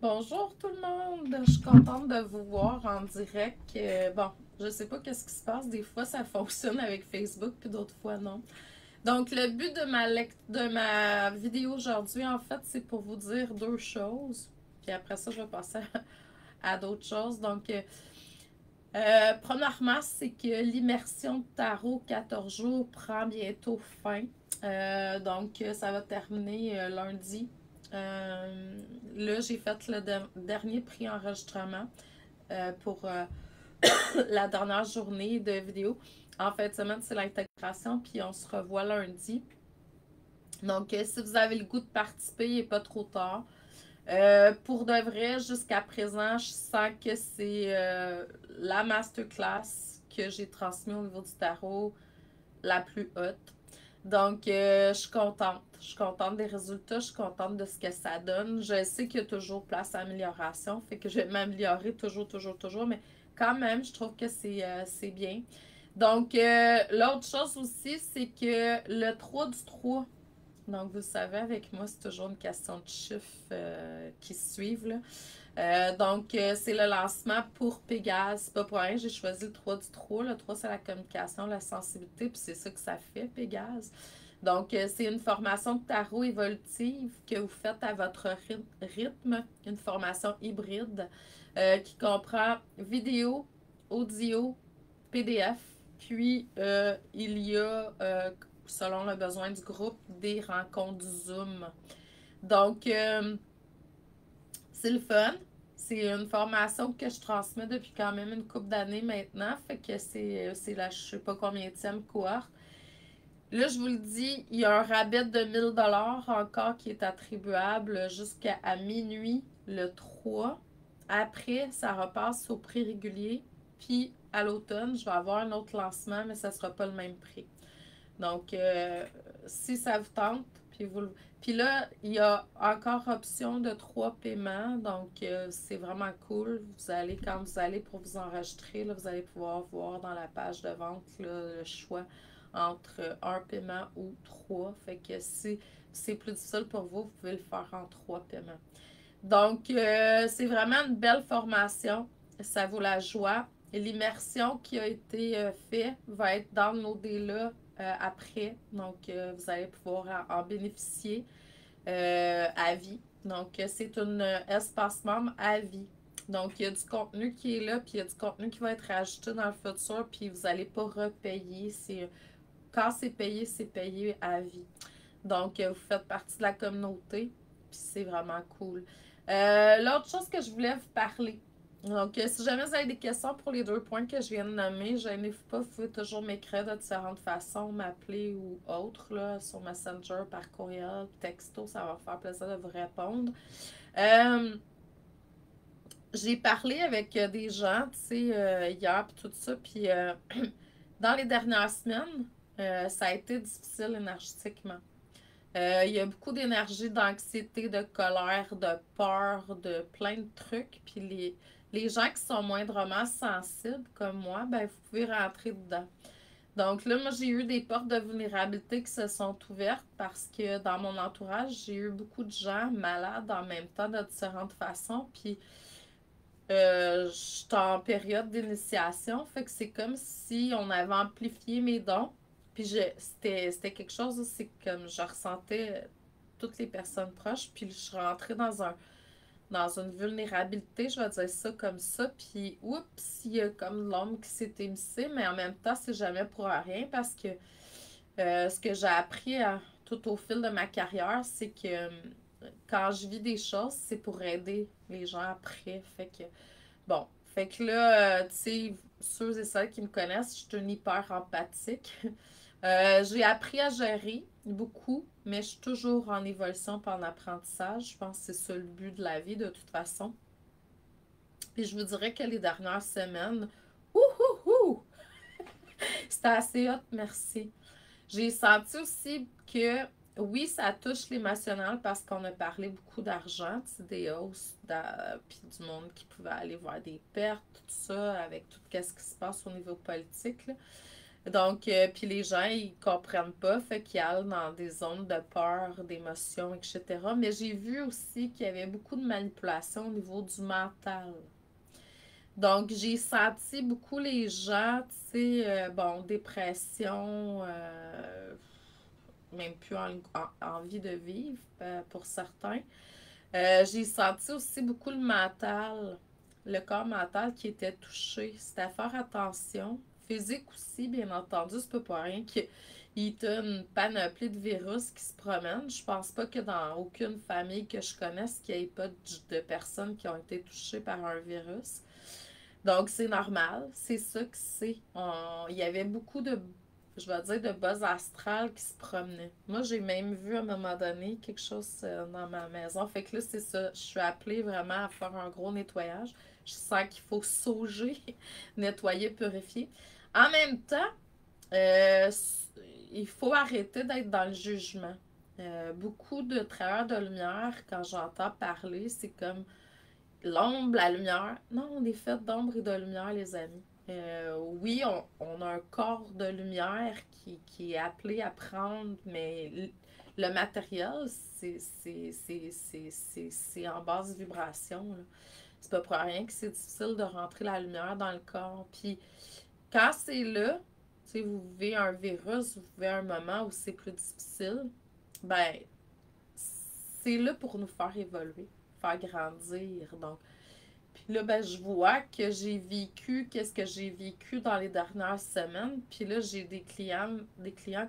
Bonjour tout le monde, je suis contente de vous voir en direct. Bon, je sais pas qu'est-ce qui se passe, des fois ça fonctionne avec Facebook puis d'autres fois non. Donc le but de ma vidéo aujourd'hui en fait c'est pour vous dire deux choses. Puis après ça je vais passer à d'autres choses. Donc premièrement c'est que l'immersion de tarot 14 jours prend bientôt fin. Donc ça va terminer lundi. Là, j'ai fait le dernier pré-enregistrement pour la dernière journée de vidéo. En fin de semaine, c'est l'intégration, puis on se revoit lundi. Donc, si vous avez le goût de participer, il n'est pas trop tard. Pour de vrai, jusqu'à présent, je sens que c'est la masterclass que j'ai transmise au niveau du tarot la plus haute. Donc, je suis contente. Je suis contente des résultats. Je suis contente de ce que ça donne. Je sais qu'il y a toujours place à amélioration. Fait que je vais m'améliorer toujours, toujours, toujours. Mais quand même, je trouve que c'est bien. Donc, l'autre chose aussi, c'est que le 3 du 3. Donc, vous savez, avec moi, c'est toujours une question de chiffres qui se suivent. Là. C'est le lancement pour Pégase. C'est pas pour rien, j'ai choisi le 3 du 3. Le 3, c'est la communication, la sensibilité, puis c'est ça que ça fait, Pégase. Donc, c'est une formation de tarot évolutive que vous faites à votre rythme, une formation hybride qui comprend vidéo, audio, PDF, puis il y a, selon le besoin du groupe, des rencontres Zoom. Donc, c'est le fun. C'est une formation que je transmets depuis quand même une couple d'années maintenant. Fait que c'est la je sais pas combienième cohorte. Là, je vous le dis, il y a un rabais de 1000$ encore qui est attribuable jusqu'à minuit le 3. Après, ça repasse au prix régulier. Puis à l'automne, je vais avoir un autre lancement, mais ça ne sera pas le même prix. Donc, si ça vous tente, puis là, il y a encore option de 3 paiements. Donc, c'est vraiment cool. Vous allez, quand vous allez pour vous enregistrer, là, vous allez pouvoir voir dans la page de vente là, le choix entre un paiement ou 3. Fait que si c'est plus difficile pour vous, vous pouvez le faire en 3 paiements. Donc, c'est vraiment une belle formation. Ça vaut la joie. L'immersion qui a été faite va être dans nos délais après. Donc, vous allez pouvoir en bénéficier à vie. Donc, c'est un espace membre à vie. Donc, il y a du contenu qui est là, puis il y a du contenu qui va être ajouté dans le futur, puis vous n'allez pas repayer. Quand c'est payé à vie. Donc, vous faites partie de la communauté, puis c'est vraiment cool. L'autre chose que je voulais vous parler, donc si jamais vous avez des questions pour les 2 points que je viens de nommer, gênez-vous pas, vous pouvez toujours m'écrire de différentes façons, m'appeler ou autre, là, sur Messenger, par courriel, texto, ça va me faire plaisir de vous répondre. J'ai parlé avec des gens, tu sais, hier, puis tout ça, puis dans les dernières semaines, ça a été difficile énergétiquement. Il y a beaucoup d'énergie, d'anxiété, de colère, de peur, de plein de trucs. Puis les gens qui sont moindrement sensibles, comme moi, ben vous pouvez rentrer dedans. Donc là, moi, j'ai eu des portes de vulnérabilité qui se sont ouvertes parce que dans mon entourage, j'ai eu beaucoup de gens malades en même temps de différentes façons. Puis je suis en période d'initiation, fait que c'est comme si on avait amplifié mes dons. Puis c'était quelque chose, c'est comme je ressentais toutes les personnes proches, puis je suis rentrée dans une vulnérabilité, je vais dire ça comme ça, puis oups, il y a comme l'ombre qui s'est émissée, mais en même temps, c'est jamais pour rien parce que ce que j'ai appris tout au fil de ma carrière, c'est que quand je vis des choses, c'est pour aider les gens après. Fait que bon, fait que là, tu sais, ceux et celles qui me connaissent, je suis une hyper empathique. J'ai appris à gérer beaucoup, mais je suis toujours en évolution et en apprentissage. Je pense que c'est ça le but de la vie de toute façon. Puis je vous dirais que les dernières semaines, ouhouhou, c'était assez hot, merci. J'ai senti aussi que oui, ça touche l'émotionnel parce qu'on a parlé beaucoup d'argent, des hausses, puis du monde qui pouvait aller voir des pertes, tout ça, avec tout ce qui se passe au niveau politique. Là. Donc, puis les gens, ils comprennent pas, fait qu'ils allent dans des zones de peur, d'émotion, etc. Mais j'ai vu aussi qu'il y avait beaucoup de manipulation au niveau du mental. Donc, j'ai senti beaucoup les gens, tu sais, bon, dépression, même plus envie de vivre pour certains. J'ai senti aussi beaucoup le mental, le corps mental qui était touché. C'était à faire attention. Physique aussi, bien entendu, c'est pas rien qu'il y a une panoplie de virus qui se promènent. Je pense pas que dans aucune famille que je connaisse qu'il n'y ait pas de personnes qui ont été touchées par un virus. Donc, c'est normal. C'est ça que c'est. Il y avait beaucoup de, je vais dire, de buzz astral qui se promenaient. Moi, j'ai même vu à un moment donné quelque chose dans ma maison. Fait que là, c'est ça. Je suis appelée vraiment à faire un gros nettoyage. Je sens qu'il faut sauger, nettoyer, purifier. En même temps, euh, il faut arrêter d'être dans le jugement. Beaucoup de travailleurs de lumière, quand j'entends parler, c'est comme l'ombre, la lumière. Non, on est fait d'ombre et de lumière, les amis. Oui, on a un corps de lumière qui est appelé à prendre, mais le matériel, c'est en basse vibration. Là. C'est pas pour rien que c'est difficile de rentrer la lumière dans le corps. Puis quand c'est là, tu sais, vous vivez un virus, vous vivez un moment où c'est plus difficile, ben, c'est là pour nous faire évoluer, faire grandir. Donc, puis là, ben, je vois que j'ai vécu, qu'est-ce que j'ai vécu dans les dernières semaines. Puis là, j'ai des clients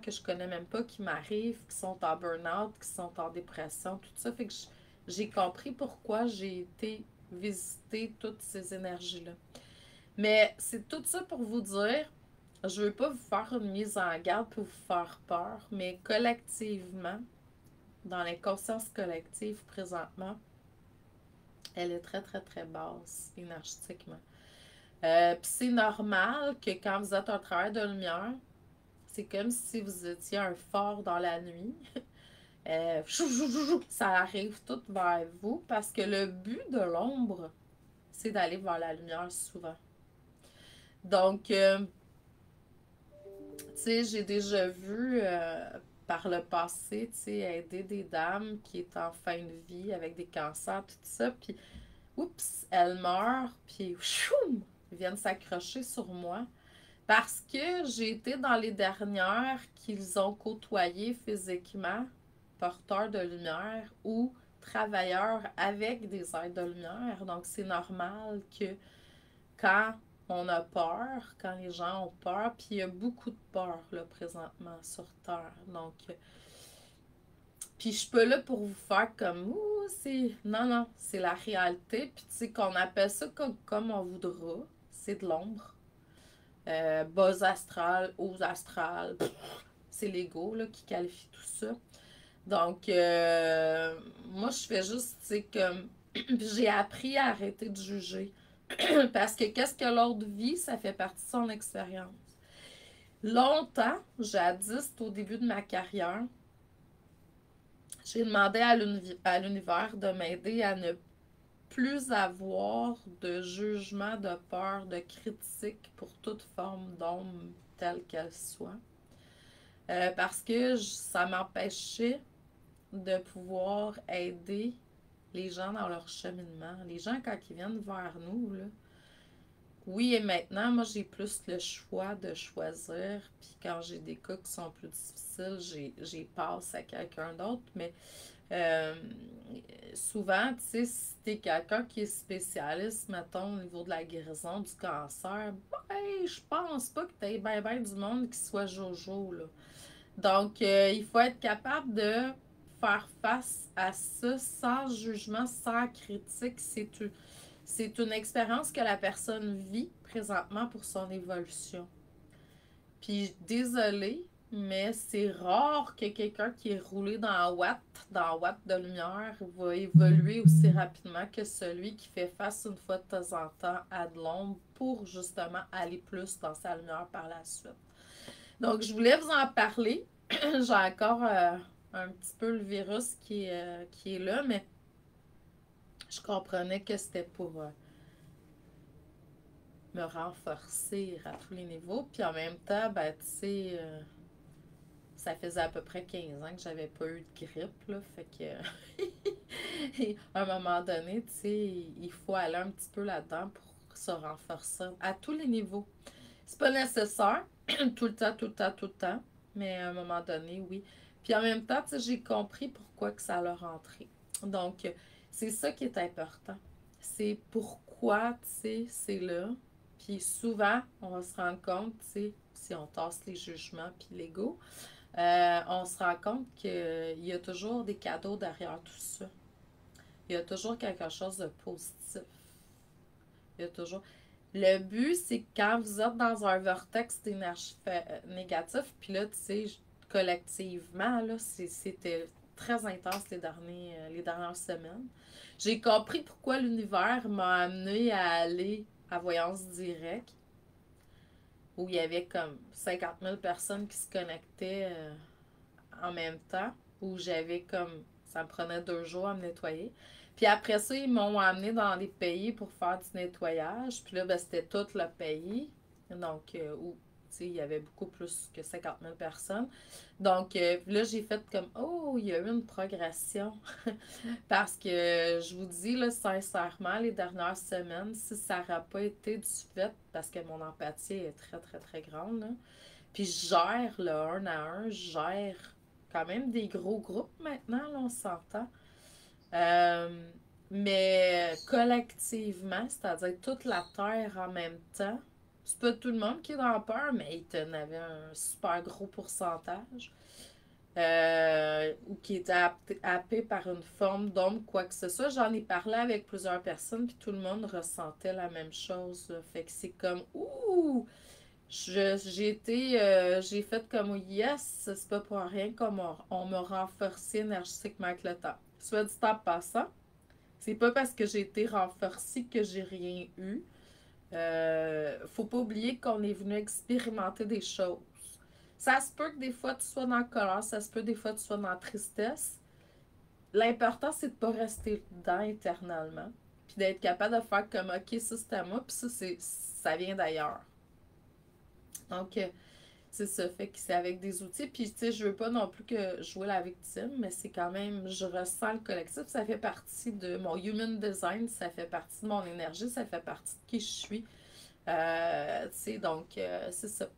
que je connais même pas qui m'arrivent, qui sont en burn-out, qui sont en dépression, tout ça. Fait que j'ai compris pourquoi j'ai été visiter toutes ces énergies-là. Mais c'est tout ça pour vous dire, je veux pas vous faire une mise en garde pour vous faire peur, mais collectivement, dans les consciences collectives présentement, elle est très, très, très basse énergétiquement. Puis c'est normal que quand vous êtes un travail de lumière, c'est comme si vous étiez un phare dans la nuit. Ça arrive tout vers vous parce que le but de l'ombre, c'est d'aller vers la lumière souvent. Donc, tu sais, j'ai déjà vu par le passé, tu sais, aider des dames qui étaient en fin de vie avec des cancers, tout ça, puis oups, elles meurent, puis choum, ils viennent s'accrocher sur moi. Parce que j'ai été dans les dernières qu'ils ont côtoyé physiquement, porteurs de lumière ou travailleurs avec des êtres de lumière. Donc, c'est normal que quand on a peur, quand les gens ont peur, puis il y a beaucoup de peur là, présentement sur Terre. Donc, puis je suis pas là pour vous faire comme ouh, c'est. Non, non, c'est la réalité. Puis tu sais, qu'on appelle ça comme on voudra. C'est de l'ombre. Bas astral, hauts astral, c'est l'ego là, qui qualifie tout ça. Donc, moi, je fais juste, tu sais, comme. J'ai appris à arrêter de juger. Parce que qu'est-ce que l'autre vit, ça fait partie de son expérience. Longtemps, jadis, au début de ma carrière, j'ai demandé à l'univers de m'aider à ne plus avoir de jugement, de peur, de critique pour toute forme d'ombre telle qu'elle soit. Parce que ça m'empêchait de pouvoir aider les gens dans leur cheminement. Les gens, quand ils viennent vers nous, là, oui, et maintenant, moi, j'ai plus le choix de choisir. Puis quand j'ai des cas qui sont plus difficiles, j'ai passe à quelqu'un d'autre. Mais euh, souvent, tu sais, si t'es quelqu'un qui est spécialiste, mettons, au niveau de la guérison du cancer, ben, je pense pas que t'aies bien ben du monde qui soit jojo, là. Donc, il faut être capable de faire face à ça sans jugement, sans critique. C'est une expérience que la personne vit présentement pour son évolution. Puis, désolée, mais c'est rare que quelqu'un qui est roulé dans Watt de lumière, va évoluer aussi rapidement que celui qui fait face une fois de temps en temps à de l'ombre pour justement aller plus dans sa lumière par la suite. Donc, je voulais vous en parler. J'ai encore un petit peu le virus qui est là, mais je comprenais que c'était pour me renforcer à tous les niveaux. Puis en même temps, ben, tu sais, ça faisait à peu près 15 ans que j'avais pas eu de grippe, là. Fait que, à un moment donné, tu sais, il faut aller un petit peu là-dedans pour se renforcer à tous les niveaux. C'est pas nécessaire, tout le temps, tout le temps, tout le temps, mais à un moment donné, oui. Puis en même temps, tu sais, j'ai compris pourquoi que ça l'a rentré. Donc, c'est ça qui est important. C'est pourquoi, tu sais, c'est là. Puis souvent, on va se rendre compte, tu sais, si on tasse les jugements puis l'ego, on se rend compte qu'il y a toujours des cadeaux derrière tout ça. Il y a toujours quelque chose de positif. Il y a toujours. Le but, c'est que quand vous êtes dans un vortex d'énergie négatif, puis là, tu sais, collectivement, là, c'était très intense les dernières semaines. J'ai compris pourquoi l'univers m'a amené à aller à Voyance Directe, où il y avait comme 50 000 personnes qui se connectaient en même temps, où j'avais comme, ça me prenait 2 jours à me nettoyer. Puis après ça, ils m'ont amené dans des pays pour faire du nettoyage. Puis là, ben, c'était tout le pays. Donc, où, tu sais, il y avait beaucoup plus que 50 000 personnes. Donc, là, j'ai fait comme, oh, il y a eu une progression. Parce que, je vous dis, là, sincèrement, les dernières semaines, si ça n'aurait pas été du fait, parce que mon empathie est très, très, très grande, là, puis je gère le 1 à 1, je gère quand même des gros groupes maintenant, là, on s'entend. Euh, mais collectivement, c'est-à-dire toute la Terre en même temps, c'est pas tout le monde qui est dans la peur, mais il en avait un super gros pourcentage. Ou qui était happé par une forme d'ombre, quoi que ce soit. J'en ai parlé avec plusieurs personnes, puis tout le monde ressentait la même chose. Là. Fait que c'est comme, ouh! J'ai fait comme yes, c'est pas pour rien qu'on m'a renforcé énergétiquement avec le temps. Soit dit en passant, c'est pas parce que j'ai été renforcée que j'ai rien eu. Faut pas oublier qu'on est venu expérimenter des choses. Ça se peut que des fois tu sois dans la colère, ça se peut des fois que tu sois dans la tristesse. L'important, c'est de pas rester dedans éternellement. Puis d'être capable de faire comme ok, ça c'est à moi, puis ça vient d'ailleurs. Donc, c'est ça, fait que c'est avec des outils. Puis, tu sais, je veux pas non plus que jouer la victime, mais c'est quand même, je ressens le collectif. Ça fait partie de mon human design, ça fait partie de mon énergie, ça fait partie de qui je suis. Tu sais, donc, c'est ça.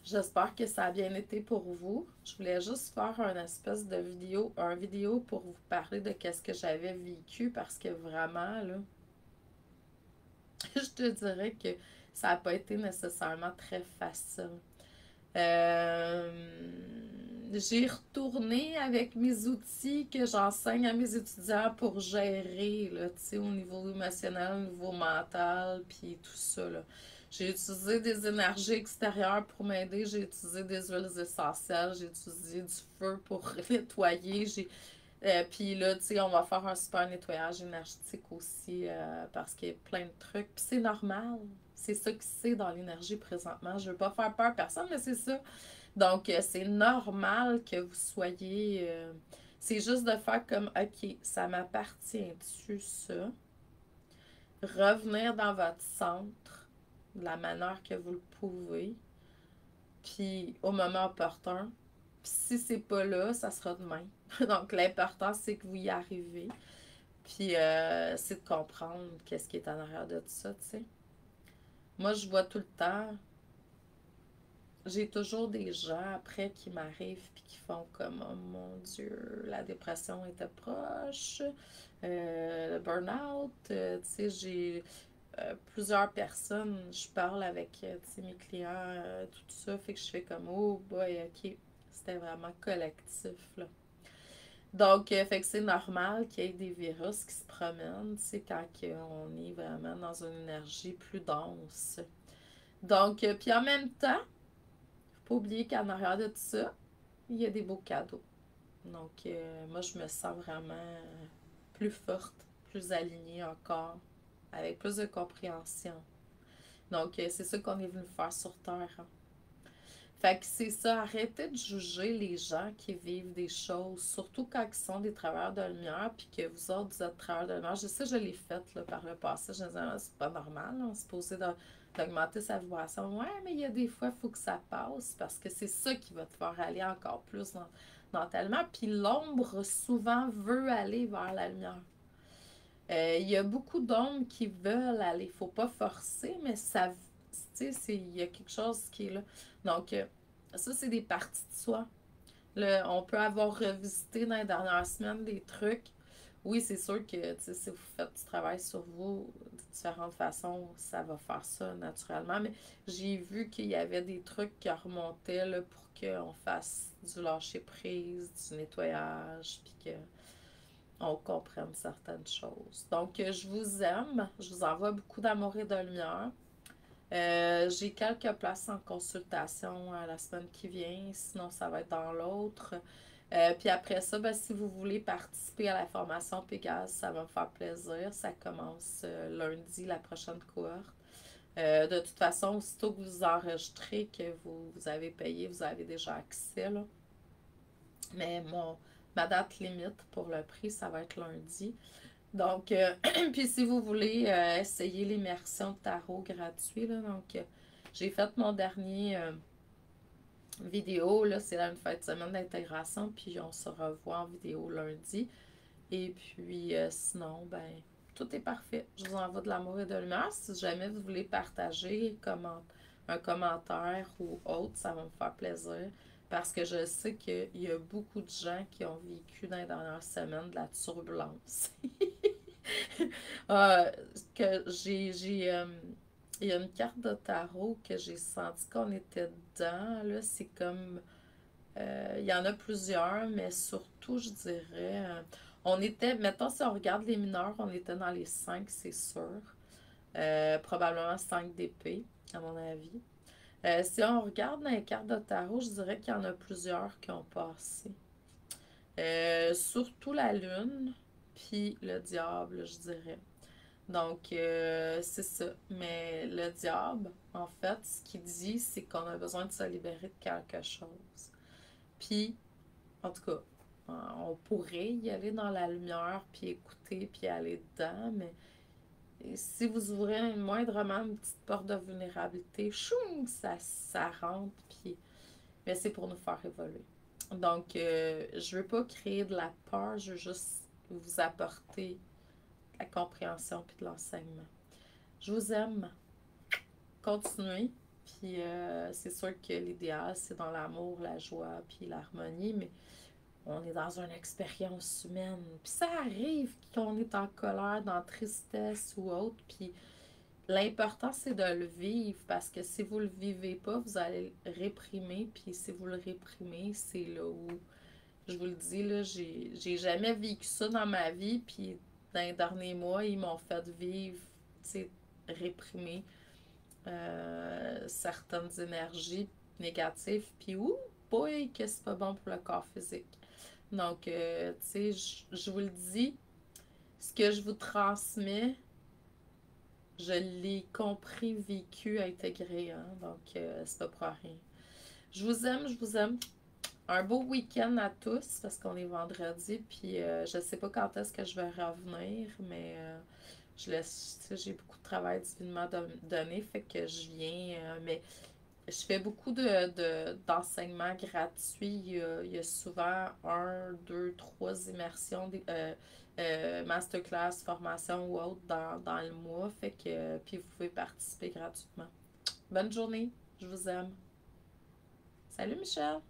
J'espère que ça a bien été pour vous. Je voulais juste faire une espèce de vidéo pour vous parler de qu'est-ce que j'avais vécu parce que vraiment, là, je te dirais que ça n'a pas été nécessairement très facile. Euh, j'ai retourné avec mes outils que j'enseigne à mes étudiants pour gérer, là, tu sais, au niveau émotionnel, au niveau mental, puis tout ça, là. J'ai utilisé des énergies extérieures pour m'aider, j'ai utilisé des huiles essentielles, j'ai utilisé du feu pour nettoyer, puis là, tu sais, on va faire un super nettoyage énergétique aussi parce qu'il y a plein de trucs. Puis c'est normal. C'est ça que c'est dans l'énergie présentement. Je veux pas faire peur à personne, mais c'est ça. Donc, c'est normal que vous soyez... c'est juste de faire comme, OK, ça m'appartient-tu, ça? Revenir dans votre centre de la manière que vous le pouvez. Puis, au moment opportun. Puis, si c'est pas là, ça sera demain. Donc, l'important, c'est que vous y arrivez. Puis, c'est de comprendre qu'est-ce qui est en arrière de tout ça, tu sais. Moi, je vois tout le temps, j'ai toujours des gens après qui m'arrivent puis qui font comme oh mon Dieu, la dépression était proche, le burn-out, tu sais, j'ai plusieurs personnes, je parle avec tu sais, mes clients, tout ça, fait que je fais comme oh boy, ok, c'était vraiment collectif là. Donc, fait que c'est normal qu'il y ait des virus qui se promènent, tu sais, quand on est vraiment dans une énergie plus dense. Donc, puis en même temps, faut pas oublier qu'en arrière de tout ça, il y a des beaux cadeaux. Donc, moi, je me sens vraiment plus forte, plus alignée encore, avec plus de compréhension. Donc, c'est ça qu'on est venu faire sur Terre. Hein. Fait que c'est ça, arrêtez de juger les gens qui vivent des choses, surtout quand ils sont des travailleurs de lumière, puis que vous autres, vous êtes travailleurs de lumière. Je sais, je l'ai fait là, par le passé. Je me disais, ah, c'est pas normal, là, on se posait d'augmenter sa vibration. Ouais, mais il y a des fois, il faut que ça passe, parce que c'est ça qui va te faire aller encore plus dans ta lumière. Puis l'ombre, souvent, veut aller vers la lumière. Il y a beaucoup d'hommes qui veulent aller. Il ne faut pas forcer, mais ça, tu sais, il y a quelque chose qui est là. Donc, ça, c'est des parties de soi. On peut avoir revisité dans les dernières semaines des trucs. Oui, c'est sûr que si vous faites du travail sur vous de différentes façons, ça va faire ça naturellement. Mais j'ai vu qu'il y avait des trucs qui remontaient là, pour qu'on fasse du lâcher prise, du nettoyage, puis que on comprenne certaines choses. Donc, je vous aime. Je vous envoie beaucoup d'amour et de lumière. J'ai quelques places en consultation la semaine qui vient. Sinon, ça va être dans l'autre. Puis après ça, ben, si vous voulez participer à la formation Pégase, ça va me faire plaisir. Ça commence lundi, la prochaine cohorte. De toute façon, aussitôt que vous enregistrez, que vous avez payé, vous avez déjà accès. Là. Mais ma date limite pour le prix, ça va être lundi. Donc, puis si vous voulez essayer l'immersion de tarot gratuit, là, donc j'ai fait mon dernier vidéo, là, c'est là une fête de semaine d'intégration, puis on se revoit en vidéo lundi. Et puis sinon, ben, tout est parfait. Je vous envoie de l'amour et de l'humeur. Si jamais vous voulez partager un commentaire ou autre, ça va me faire plaisir. Parce que je sais qu'il y a beaucoup de gens qui ont vécu dans les dernières semaines de la turbulence. Euh, que il y a une carte de tarot que j'ai senti qu'on était dedans. Là, c'est comme. Il y en a plusieurs, mais surtout, je dirais. On était. Mettons, si on regarde les mineurs, on était dans les 5, c'est sûr. Probablement 5 d'épée, à mon avis. Si on regarde dans les cartes de tarot, je dirais qu'il y en a plusieurs qui ont passé. Surtout la lune, puis le diable, je dirais. Donc, c'est ça. Mais le diable, en fait, ce qu'il dit, c'est qu'on a besoin de se libérer de quelque chose. Puis, en tout cas, on pourrait y aller dans la lumière, puis écouter, puis aller dedans, mais si vous ouvrez moindrement une petite porte de vulnérabilité, choum, ça rentre, puis mais c'est pour nous faire évoluer. Donc, je veux pas créer de la peur, je veux juste vous apporter de la compréhension puis de l'enseignement. Je vous aime. Continuez. Puis c'est sûr que l'idéal, c'est dans l'amour, la joie, puis l'harmonie, mais on est dans une expérience humaine. Puis ça arrive qu'on est en colère, dans tristesse ou autre, puis l'important, c'est de le vivre, parce que si vous le vivez pas, vous allez le réprimer, puis si vous le réprimez, c'est là où, je vous le dis, là, j'ai jamais vécu ça dans ma vie, puis dans les derniers mois, ils m'ont fait vivre, tu sais, réprimer certaines énergies négatives, puis ouh, boy, que c'est pas bon pour le corps physique. Donc, tu sais, je vous le dis, ce que je vous transmets, je l'ai compris, vécu, intégré, hein? Donc, c'est pas pour rien. Je vous aime, je vous aime. Un beau week-end à tous, parce qu'on est vendredi, puis je sais pas quand est-ce que je vais revenir, mais j'ai beaucoup de travail divinement donné, fait que je viens, mais je fais beaucoup d'enseignements gratuits. Il y a souvent un, deux, trois immersions, masterclass, formation ou autre dans le mois. Fait que, puis vous pouvez participer gratuitement. Bonne journée. Je vous aime. Salut Michel.